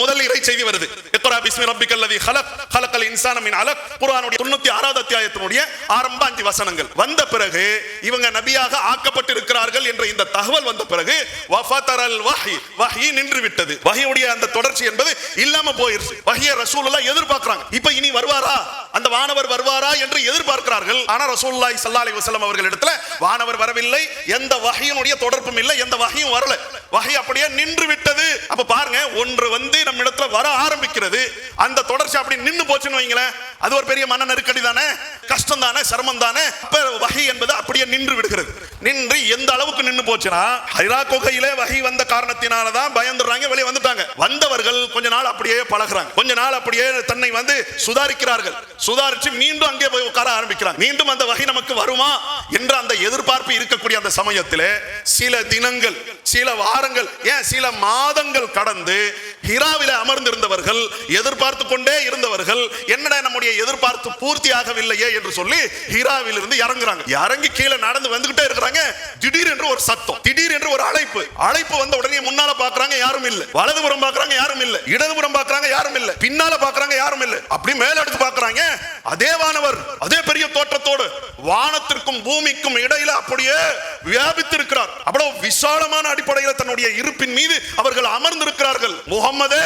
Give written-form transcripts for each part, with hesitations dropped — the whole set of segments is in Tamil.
முதல் இறை செய்தி வருது. இக்ரா பிஸ்மி ரப்பிக்கல்லதி ஹலக் ஹலக்கல் இன்சான மின் அலக். குர்ஆனுடைய 96வது அத்தியாயத்தினுடைய ஆரம்ப 5 வசனங்கள் வந்த பிறகு இவங்க நபியாக ஆக்கப்பட்டிருக்கிறார்கள் என்ற இந்த தகவல் வந்த பிறகு வஃபதரல் வஹி, வஹி நின்று விட்டது. வஹியுடைய அந்த தொடர்ச்சி என்பது இல்லாம போயிருச்சு. வஹியை ரசூலுல்லாஹ் எதிர்பார்க்கறாங்க. இப்ப இனி வருவாரா, அந்த வானவர் வருவாரா என்று எதிர்பார்க்கிறார்கள். ஆனா ரசூலுல்லாஹி ஸல்லல்லாஹு அலைஹி வஸல்லம் அவர்களிடத்துல வானவர் வரவில்லை, எந்த வஹியினுடைய தொடர்பும் இல்லை, எந்த வஹியும் வரல. வஹி அப்படியே நின்று விட்டது. அப்ப பாருங்க, ஒன்று வந்து நம்ம இடத்துல வர ஆரம்பிக்கிறது, அந்த தொடர்ச்சி அப்படி நின்னு போச்சுன்னு வைங்களேன், அது ஒரு பெரிய மன நெருக்கடி தானே, கஷ்டம் தானே, சிரமம் தானே. அப்ப வஹி என்பது அப்படியே நின்று விடுகிறது. நின்று எந்த அளவுக்கு நின்னு போச்சுன்னா, ஹிரா குகையிலே வஹி வந்த காரணத்தினால தான் பயந்துறாங்க, வெளியே வந்துட்டாங்க. வந்தவர்கள் கொஞ்ச நாள் அப்படியே பழகுறாங்க, கொஞ்ச நாள் அப்படியே தன்னை வந்து சுதாரிக்கிறார்கள். சுதாரிச்சு மீண்டும் அங்கே போய் உட்கார ஆரம்பிக்கிறாங்க. மீண்டும் அந்த வஹி நமக்கு வருமா என்ற அந்த எதிர்பார்ப்பு இருக்கக்கூடிய அந்த சமயத்திலே சில தினங்கள், சில வாரங்கள், ஏன் சில மாதங்கள் கடந்து ஹிராவில அமர்ந்திருந்தவர்கள், எதிர்பார்த்து கொண்டே இருந்தவர்கள், என்னடா நம்முடைய எதிர்பார்ப்பு பூர்த்தி ஆகவில்லையே என்று சொல்லி ஹிராவில் இருந்து இறங்குறாங்க. இறங்கி கீழே நடந்து வந்துகிட்டே இருக்கிறாங்க. திடீர் என்று ஒரு சத்தம், திடீர் என்று ஒரு அழைப்பு வந்த உடனே முன்னால பாக்குறாங்க, யாரும் இல்ல. வலதுபுறம் பாக்குறாங்க, யாரும் இல்ல. இடதுபுறம் பாக்குறாங்க, யாரும் இல்ல. பின்னால பாக்குறாங்க, யாரும் இல்ல. அப்படி மேல எடுத்து பாக்குறாங்க, அதே வானவர், அதே பெரிய தோற்றத்தோடு வானத்திற்கும் பூமிக்கும் இடையில அப்படியே வியாபித்திருக்கிறார். அவ்வளவு விசாலமான அடிப்படையில் தன்னுடைய இருப்பின் மீது அவர்கள் அமர்ந்திருக்கிறார்கள். முகம்மதே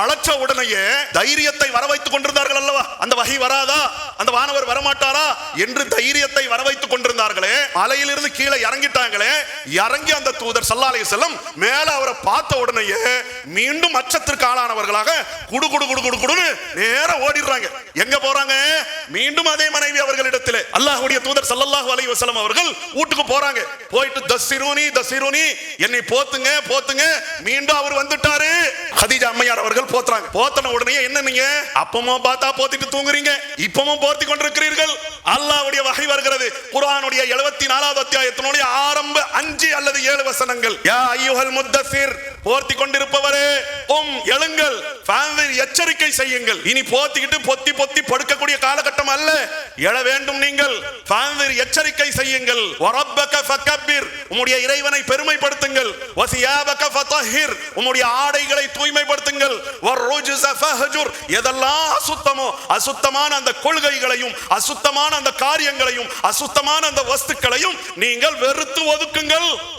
அழைச்ச உடனேயே தைரியத்தை வர வைத்துக் கொண்டிருந்தார்கள் அல்லவா? அந்த வஹி வராதா, அந்த வானவர் வரமாட்டாரா என்று தைரியத்தை வர வைத்துக் கொண்டிருந்தார்களே. மலையிலிருந்து கீழே இறங்கிட்டாங்களே, இறங்கி அந்த தூதர் ஸல்லல்லாஹு அலைஹி வஸல்லம் மேல அவரை பார்த்த உடனேயே மீண்டும் அச்சத்திற்கு ஆளானவர்களாக குடு குடு குடு குடு குடுன்னு நேர ஓடிடுறாங்க. எங்க போறாங்க? மீண்டும் அதே மனைவி அவர்களிடத்திலே. அல்லாஹ்வுடைய தூதர் ஸல்லல்லாஹு அலைஹி வஸல்லம் அவர்கள் வீட்டுக்கு போறாங்க. போயிட்டு தஸ்ஸிரூனி, என்னை போத்துங்க போத்துங்க. மீண்டும் அவர் வந்துட்டாரு. கதீஜா அம்மையார் அவர்கள் போத்துறாங்க. போத்தன உடனே என்ன, நீங்க அப்பமும் பார்த்தா போத்திட்டு தூங்குறீங்க, இப்பமும் போத்தி கொண்டிருக்கிறீர்கள். அல்லாஹ்வுடைய வஹி வருகிறது. குர்ஆனுடைய 74வது அத்தியாயத்தினுடைய ஆரம்ப 5 அல்லது 7 வசனங்கள். யா அய்யுஹல் முத்தஸிர், போர்த்தி கொண்டிருப்பவரே, எழுங்கள், எச்சரிக்கை செய்யுங்கள். இனி போத்திக்கிட்டு பொத்தி பொத்தி படுக்கக்கூடிய காலகட்டம் அல்ல, எழ வேண்டும் நீங்கள். எச்சரிக்கை செய்யுங்கள். வரப்பக ஃபகபிர், உம்முடைய இறைவனை பெருமைப்படுத்துங்கள். வஸியாபக ஃபதஹிர், உம்முடைய ஆடைகளை தூய்மைப்படுத்துங்கள். வர்ருஜஸ ஃபஹஜுர், எதெல்லாம் அசுத்தமோ அசுத்தமான அந்த கொள்கைகளையும் அசுத்தமான அந்த காரியங்களையும் அசுத்தமான அந்த வஸ்துக்களையும் நீங்கள் வெறுத்து ஒதுக்குங்கள்.